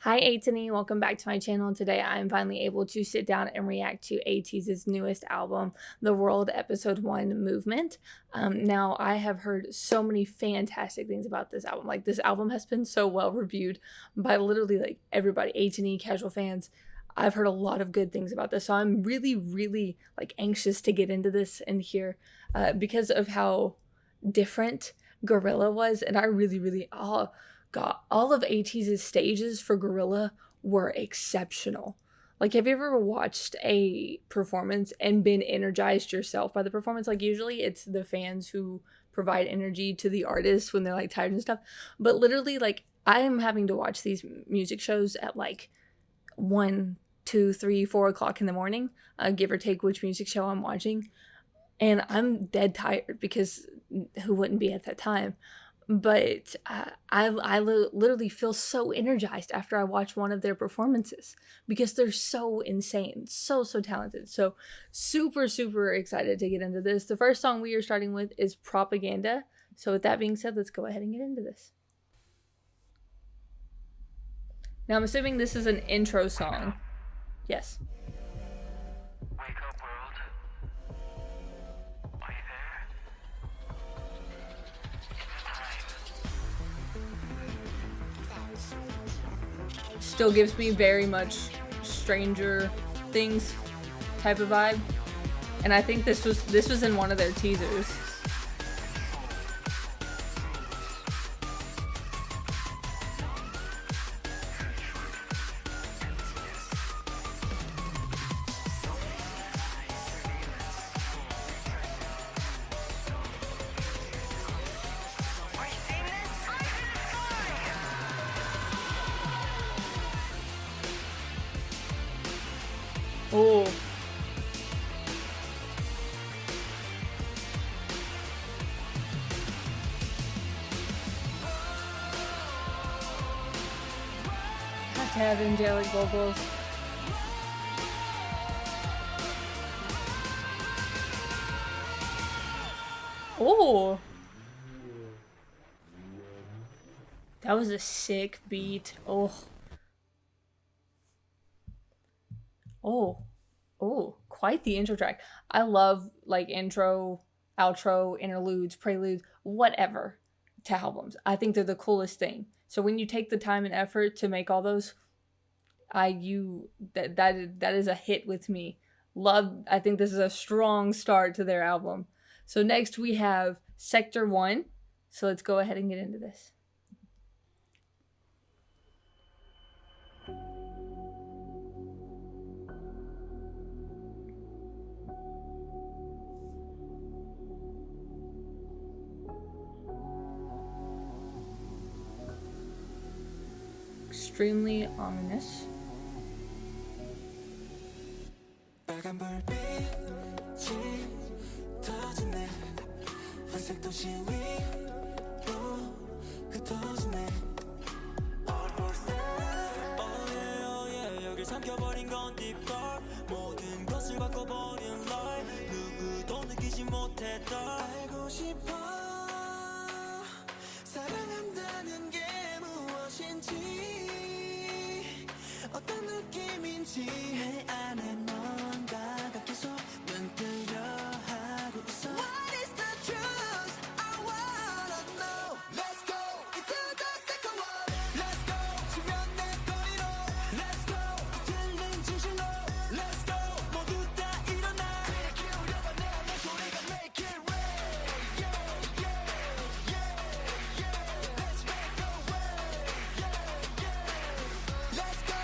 Hi Atinys, welcome back to my channel. Today I am finally able to sit down and react to ATEEZ's newest album, The World EP.1 Movement. Now I have heard so many fantastic things about this album. Like, this album has been so well reviewed by literally like everybody, Atinys, casual fans. I've heard a lot of good things about this, so I'm really like anxious to get into this and hear because of how different Gorilla was, and I really God, all of ATEEZ's stages for Gorilla were exceptional. Like, have you ever watched a performance and been energized yourself by the performance? Like, usually it's the fans who provide energy to the artists when they're like tired and stuff. But literally, like, I am having to watch these music shows at like 1, 2, 3, 4 o'clock in the morning, give or take which music show I'm watching. And I'm dead tired because who wouldn't be at that time? But I literally feel so energized after I watch one of their performances because they're so insane, so talented. So super excited to get into this. The first song we are starting with is Propaganda. So with that being said, let's go ahead and get into this. Now I'm assuming this is an intro song. Yes. Still gives me very much Stranger Things type of vibe, and I think this was in one of their teasers. Oh. Have to have angelic vocals. Oh. That was a sick beat. Oh, quite the intro track. I love like intro, outro, interludes, preludes, whatever to albums. I think they're the coolest thing. So when you take the time and effort to make all those, that is a hit with me. I think this is a strong start to their album. So next we have Sector 1. So let's go ahead and get into this. Extremely ominous. 어떤 느낌인지 해 안에 뭔가가 계속 눈뜨려 하고 있어. What is the truth? I wanna know. Let's go into the second one. Let's go 수면 내 거리로. Let's go 들린 진실로. Let's go 모두 다 일어나. 귀를 기울여봐 내 목소리가 make it rain. Yeah. Let's make a way. Let's go.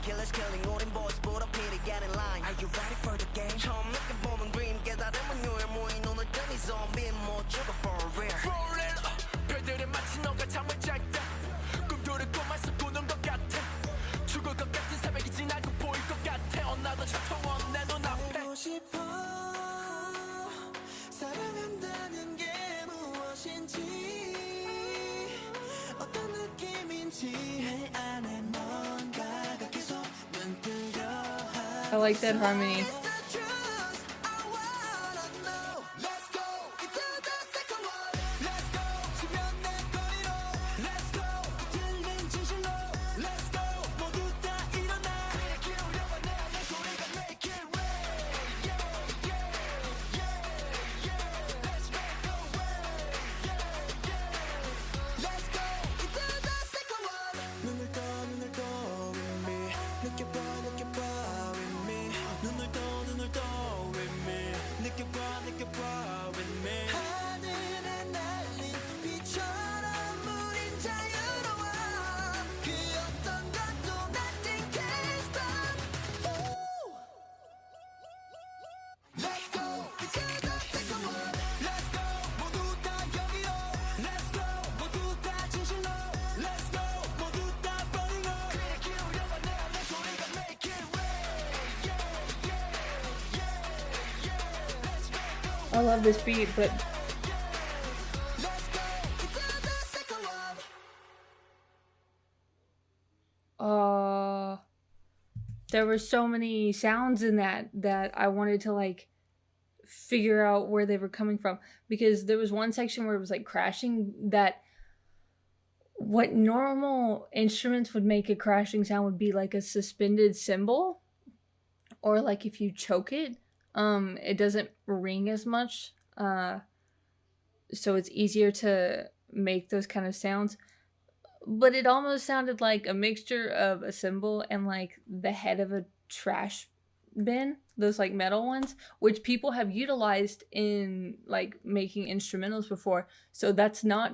Killers killing all boys put up here to get in line. Are you ready for the game? 처음 느껴보는 dream 깨달음은 유일무이 눈을 뜬 이 zombie 못 죽어 for real. For real. 별들이 마치 너가 잠을 잤다. 꿈들을 꿈에서 꾸는 것 같아. 죽을 것 같은 새벽이 지나고 보일 것 같아. Another chapter one 내 눈앞에. 알고 싶어 사랑한다는 게 무엇인지 어떤 느낌인지 해 안에 뭔가가 계속 I like that harmony. Let's go. I love this beat, but there were so many sounds in that I wanted to like figure out where they were coming from, because there was one section where it was like crashing, that what normal instruments would make a crashing sound would be like a suspended cymbal, or like if you choke it, it doesn't ring as much, so it's easier to make those kind of sounds. But it almost sounded like a mixture of a cymbal and like the head of a trash bin, those like metal ones, which people have utilized in like making instrumentals before. So that's not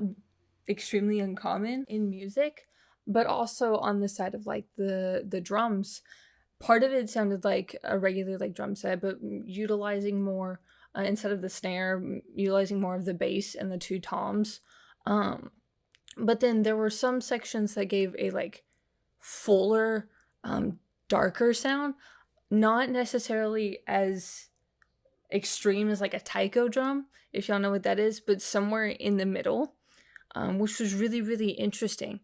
extremely uncommon in music. But also on the side of like the drums, part of it sounded like a regular like drum set, but utilizing more, instead of the snare, utilizing more of the bass and the two toms. But then there were some sections that gave a like fuller, darker sound, not necessarily as extreme as like a taiko drum, if y'all know what that is, but somewhere in the middle, which was really, really interesting.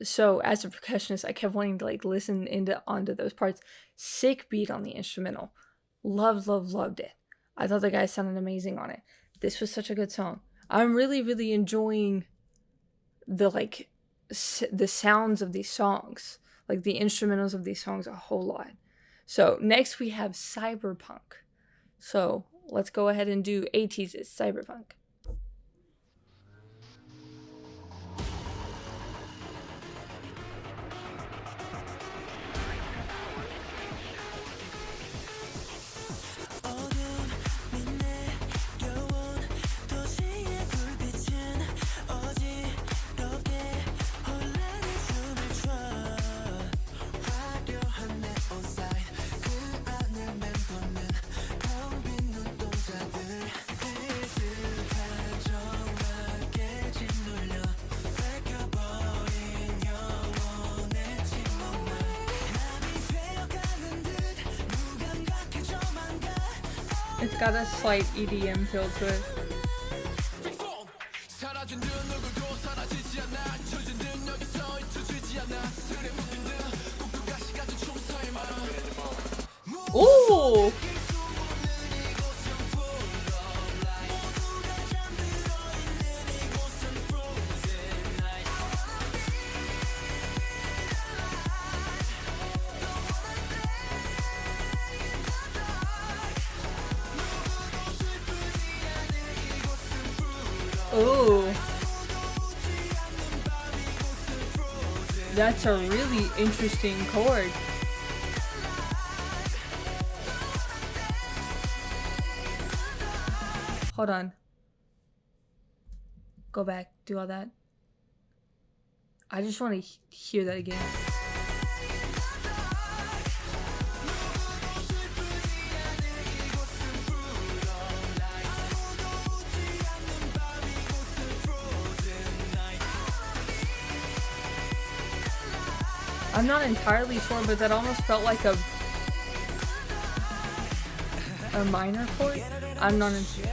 So as a percussionist, I kept wanting to like listen onto those parts. Sick beat on the instrumental. Loved it. I thought the guy sounded amazing on it. This was such a good song. I'm really, really enjoying the like the sounds of these songs, like the instrumentals of these songs, a whole lot. So next we have Cyberpunk. So let's go ahead and do ATEEZ's Cyberpunk. It's got a slight EDM feel to it. Ooh! Ooh. That's a really interesting chord. Hold on. Go back. Do all that. I just want to hear that again. I'm not entirely sure, but that almost felt like a minor chord. I'm not sure.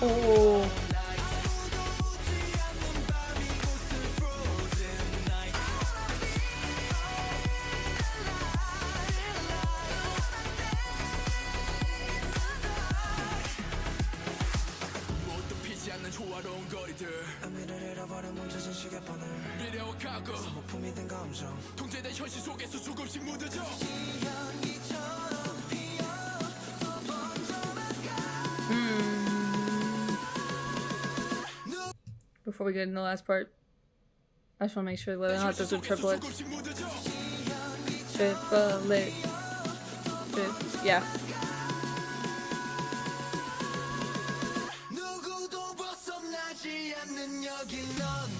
Oh. 젖은 시계바늘 미래와 과거 소모품이 된 감정 통제된 현실 속에서 조금씩 묻어져 지향기처럼 피어 또 번져나가 Before we get in the last part, I just want to make sure whether or not those are triplets. Triplet. Yeah. 누구도 벗어나지 않는 여기 넌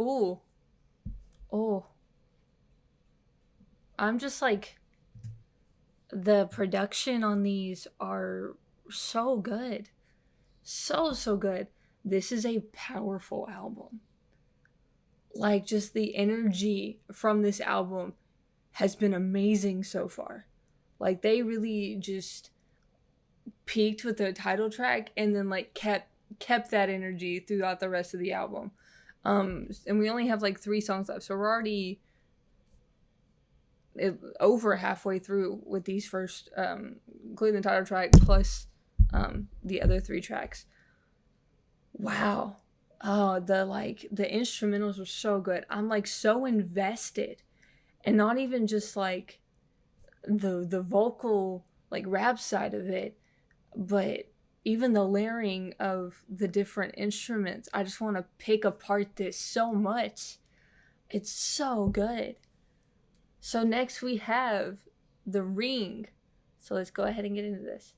Ooh. Oh. I'm just like, the production on these are so good. So good. This is a powerful album. Like, just the energy from this album has been amazing so far. Like, they really just peaked with the title track and then like kept that energy throughout the rest of the album. And we only have like 3 songs left, so we're already over halfway through with these first, including the title track plus the other 3 tracks. Wow. Oh, the instrumentals were so good. I'm like so invested, and not even just like the vocal like rap side of it, but even the layering of the different instruments. I just want to pick apart this so much. It's so good. So next we have The Ring. So let's go ahead and get into this.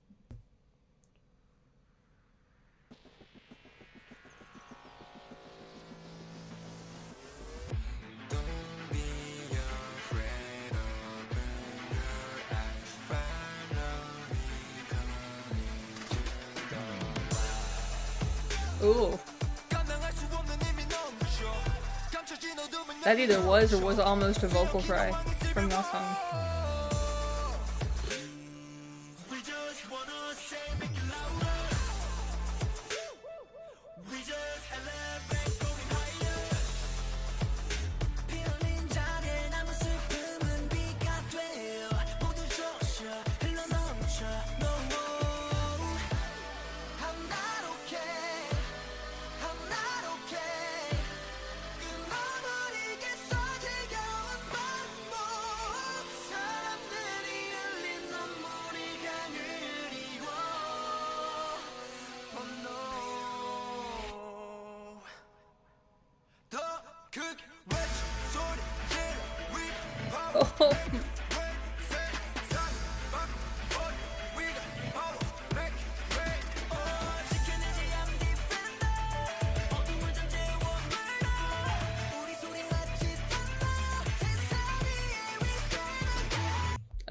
Ooh. That either was or was almost a vocal fry from that song.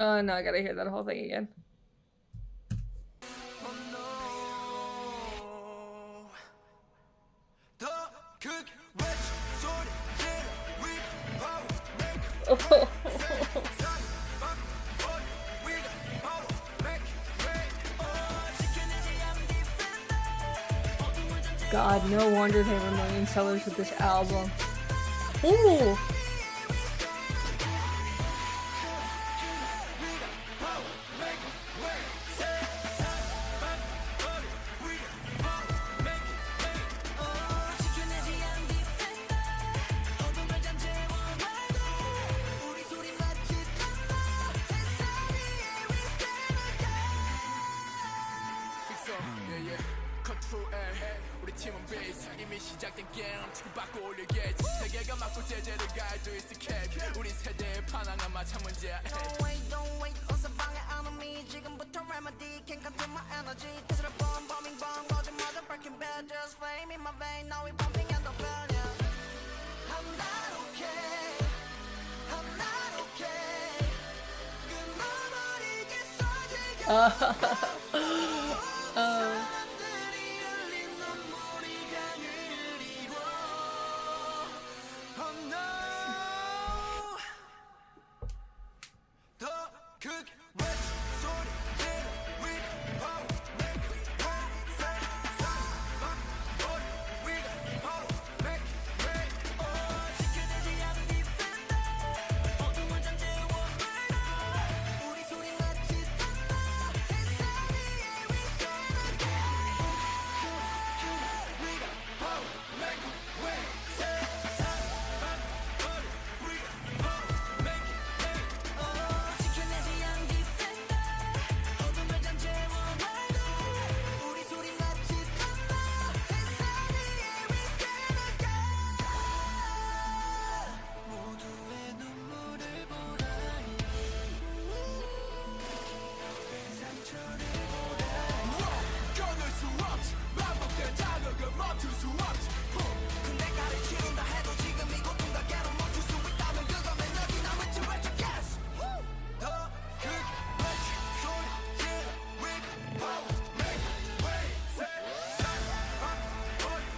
Oh. No, I gotta hear that whole thing again. Oh. God, no wonder they were million sellers with this album. Ooh.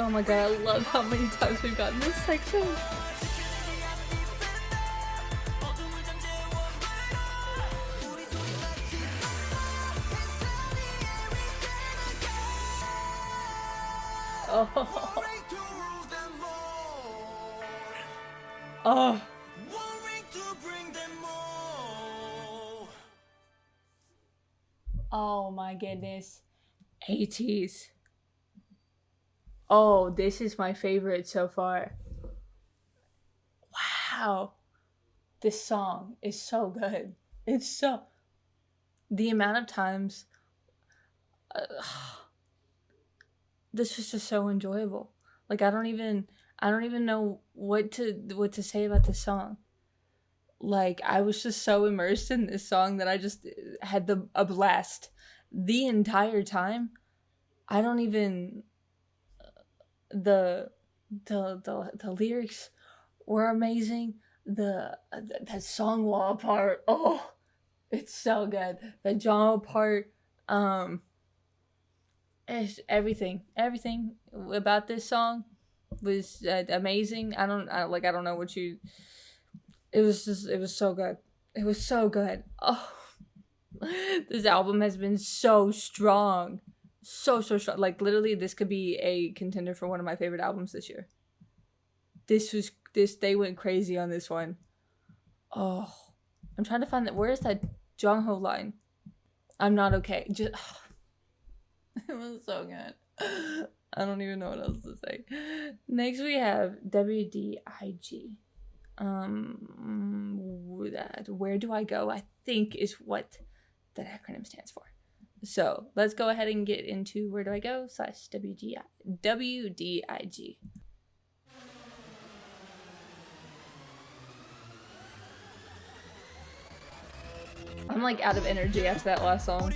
Oh my god, I love how many times we've gotten this section. Oh. Oh. Oh my goodness. ATEEZ. Oh, this is my favorite so far. Wow. This song is so good. It's so... The amount of times... this was just so enjoyable. Like, I don't even know what to say about this song. Like, I was just so immersed in this song that I just had a blast the entire time. I don't even... The lyrics were amazing. The song wall part, oh, it's so good. The genre part, it's everything about this song was amazing. I don't know what you. It was so good. It was so good. Oh, this album has been so strong. So strong. Like, literally, this could be a contender for one of my favorite albums this year. They went crazy on this one. Oh, I'm trying to find that. Where is that Jongho line? I'm not okay. Just, it was so good. I don't even know what else to say. Next we have WDIG. Where do I go? I think is what that acronym stands for. So let's go ahead and get into where do I go / WDIG. I'm like out of energy after that last song.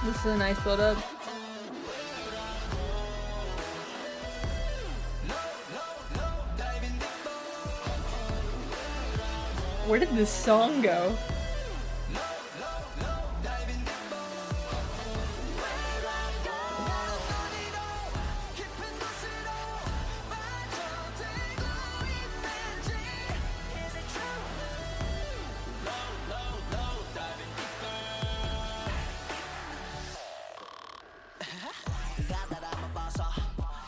This is a nice build up. Where did this song go?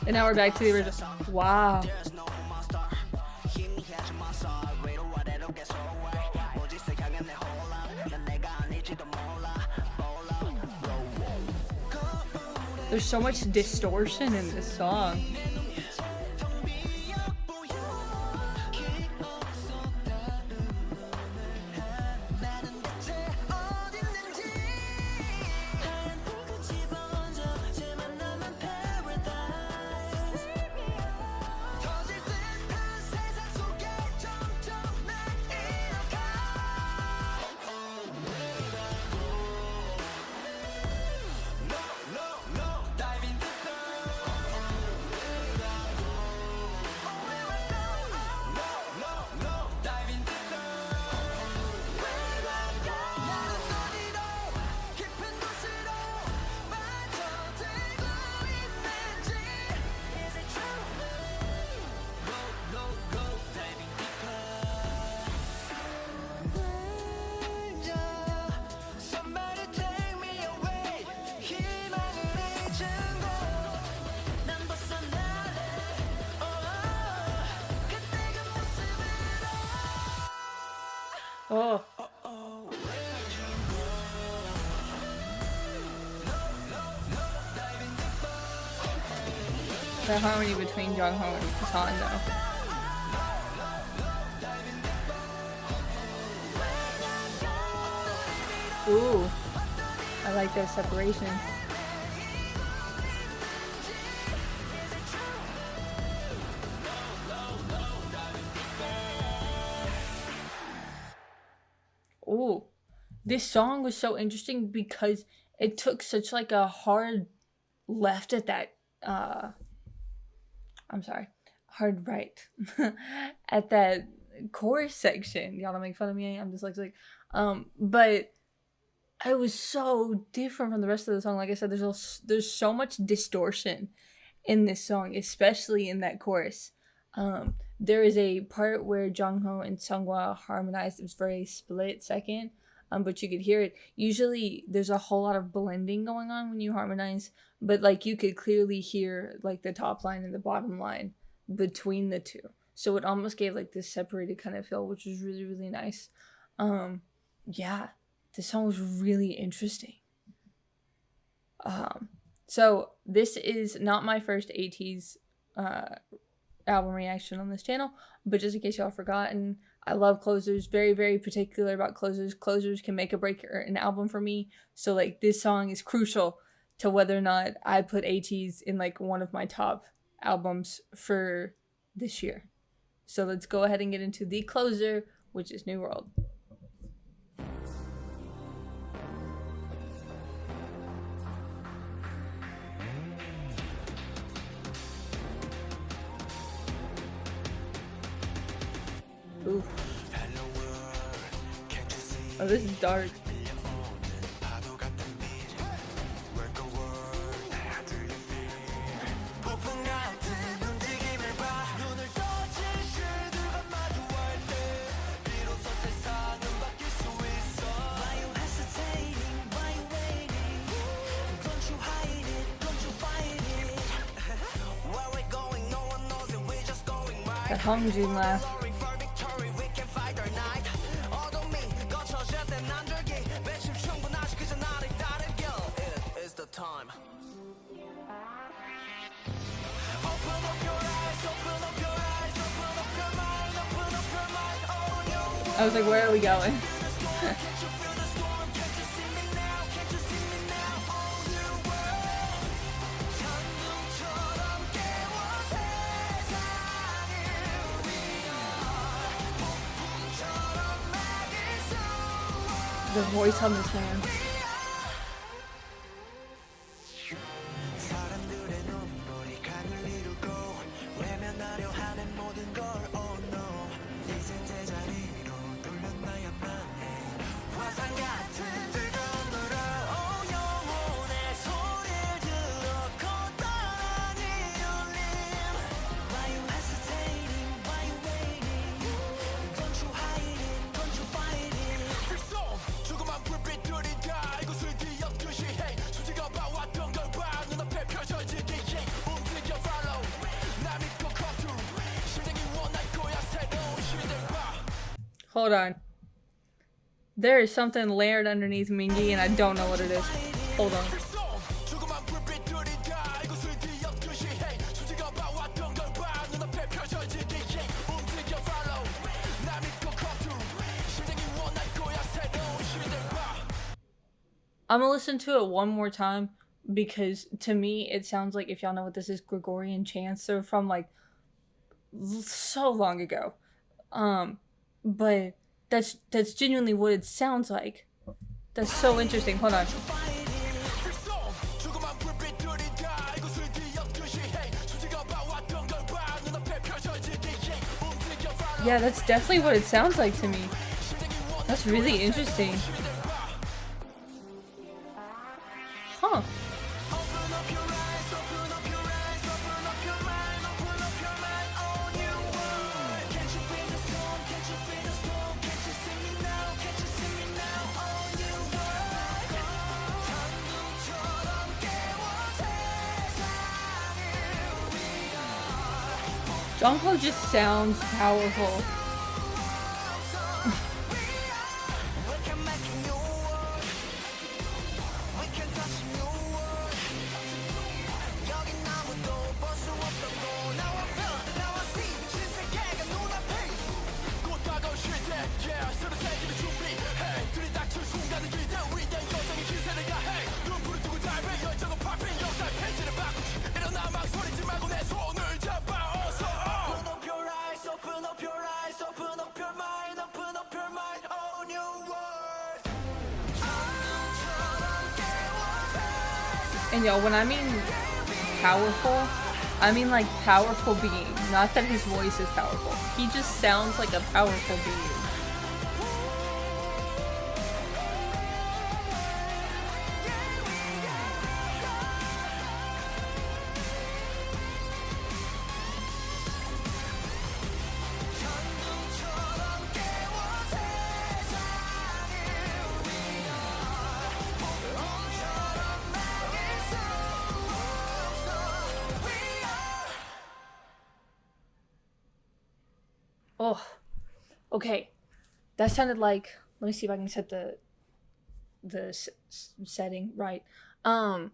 And now we're back to the original. Wow. There's so much distortion in this song. Oh. The harmony between Jongho and Han though. Ooh. I like that separation. Ooh. This song was so interesting because it took such like a hard left at that hard right at that chorus section. Y'all don't make fun of me, I'm dyslexic. But it was so different from the rest of the song. Like I said, there's so much distortion in this song, especially in that chorus. There is a part where Jongho and Seonghwa harmonized. It was for a split second, but you could hear it. Usually there's a whole lot of blending going on when you harmonize, but like you could clearly hear like the top line and the bottom line between the two. So it almost gave like this separated kind of feel, which was really, really nice. Yeah, this song was really interesting. So this is not my first ATEEZ album reaction on this channel, but just in case y'all forgotten, I love closers. Very, very particular about closers. Closers can make or break an album for me. So like this song is crucial to whether or not I put ATEEZ in like one of my top albums for this year. So let's go ahead and get into the closer, which is New World. Ooh. Oh, this is dark. That Hongjin laugh. I was like, where are we going? The voice on this man. Hold on. There is something layered underneath Mingi and I don't know what it is. Hold on. I'm gonna listen to it one more time because to me it sounds like, if y'all know what this is, Gregorian chants. They're from like so long ago. But that's genuinely what it sounds like. That's so interesting. Hold on. Yeah, that's definitely what it sounds like to me. That's really interesting. Huh. Jongho just sounds powerful. And yo, when I mean powerful, I mean like powerful being. Not that his voice is powerful. He just sounds like a powerful being. Oh, okay. That sounded like. Let me see if I can set the setting right. Um,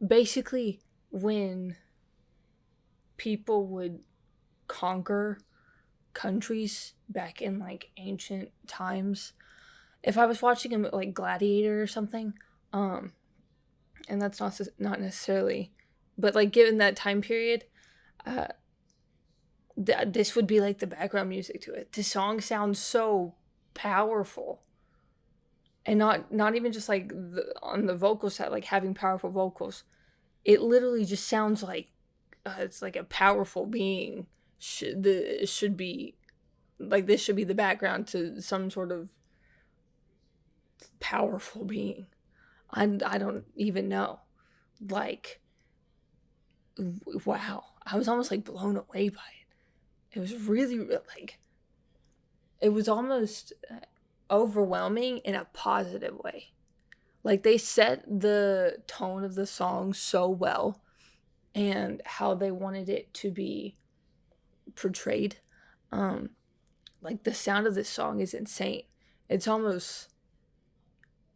Basically, when people would conquer countries back in like ancient times, if I was watching a like Gladiator or something, um, and that's not necessarily, but like given that time period, uh, this would be like the background music to it. The song sounds so powerful, and not even just like on the vocal side, like having powerful vocals. It literally just sounds like it's like a powerful being should be like this should be the background to some sort of powerful being. I don't even know. Like, wow. I was almost like blown away by it. It was really like it was almost overwhelming in a positive way. Like they set the tone of the song so well and how they wanted it to be portrayed. Um like the sound of this song is insane. It's almost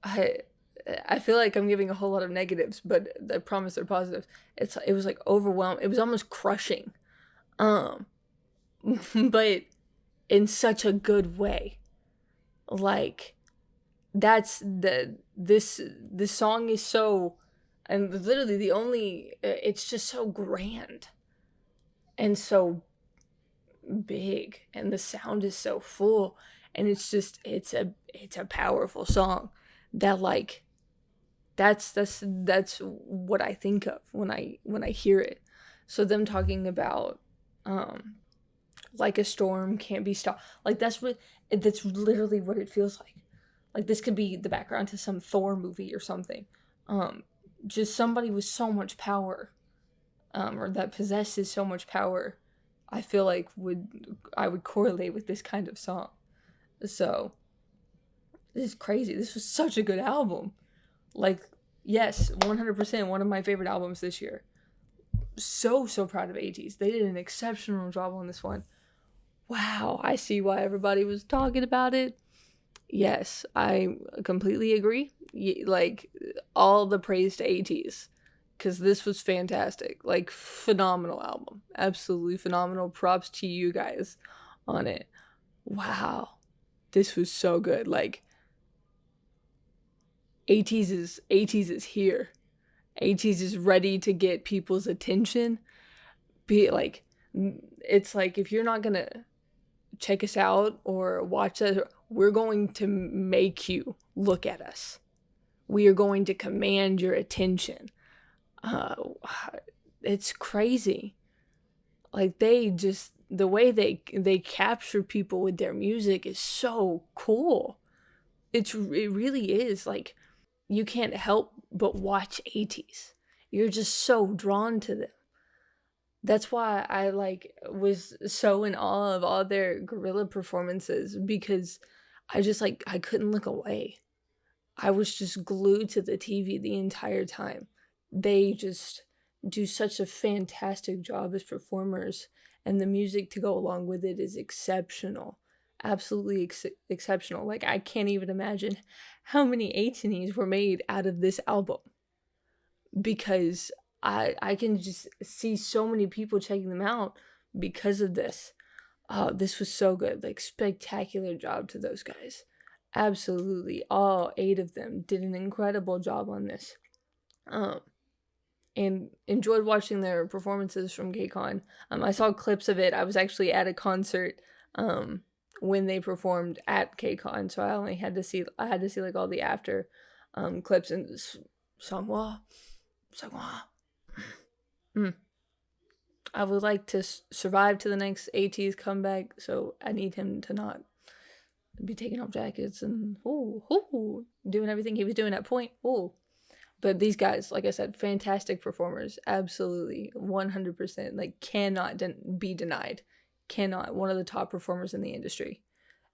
I I feel like I'm giving a whole lot of negatives, but I promise they're positive. It was like overwhelming. It was almost crushing. Um but in such a good way. Like that's this song is so and literally the only it's just so grand and so big and the sound is so full and it's a powerful song that like that's what I think of when I hear it. So them talking about like a storm can't be stopped, like that's literally what it feels like. Like this could be the background to some Thor movie or something. Just somebody with so much power, or that possesses so much power. I feel like I would correlate with this kind of song. So this is crazy. This was such a good album. Like, yes, 100% one of my favorite albums this year. So proud of ATEEZ. They did an exceptional job on this one. Wow, I see why everybody was talking about it. Yes, I completely agree. Like, all the praise to ATEEZ. Because this was fantastic. Like, phenomenal album. Absolutely phenomenal. Props to you guys on it. Wow. This was so good. Like, ATEEZ is here. ATEEZ is ready to get people's attention. Be like, it's like if you're not gonna check us out or watch us, we're going to make you look at us. We are going to command your attention. It's crazy. Like the way they capture people with their music is so cool. It really is. Like, you can't help but watch ATEEZ. You're just so drawn to them. That's why I was so in awe of all their guerrilla performances, because I couldn't look away. I was just glued to the TV the entire time. They just do such a fantastic job as performers, and the music to go along with it is exceptional. Absolutely exceptional. Like, I can't even imagine how many Atinys were made out of this album, because I can just see so many people checking them out because of this. This was so good. Like, spectacular job to those guys. Absolutely. All 8 of them did an incredible job on this. And enjoyed watching their performances from KCON. I saw clips of it. I was actually at a concert when they performed at KCON, so I had to see like all the after clips, and this song, wow, So, I would like to survive to the next ATEEZ comeback, so I need him to not be taking off jackets and doing everything he was doing at Point. But these guys, like I said, fantastic performers, absolutely 100%, like cannot be denied. Cannot. One of the top performers in the industry,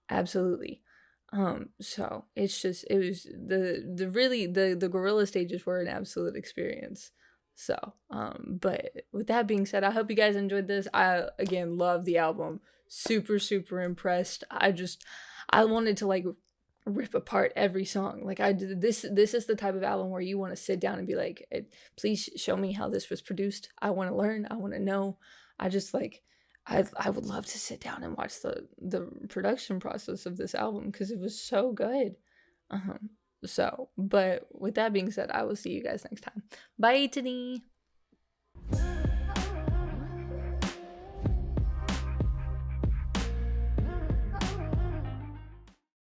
absolutely. So it was the gorilla stages were an absolute experience. So, but with that being said, I hope you guys enjoyed this. I again love the album. Super, super impressed. I wanted to like rip apart every song. Like I did this is the type of album where you want to sit down and be like, please show me how this was produced. I want to learn. I want to know. I just like I would love to sit down and watch the production process of this album because it was so good. So, but with that being said, I will see you guys next time. Bye, Atinys.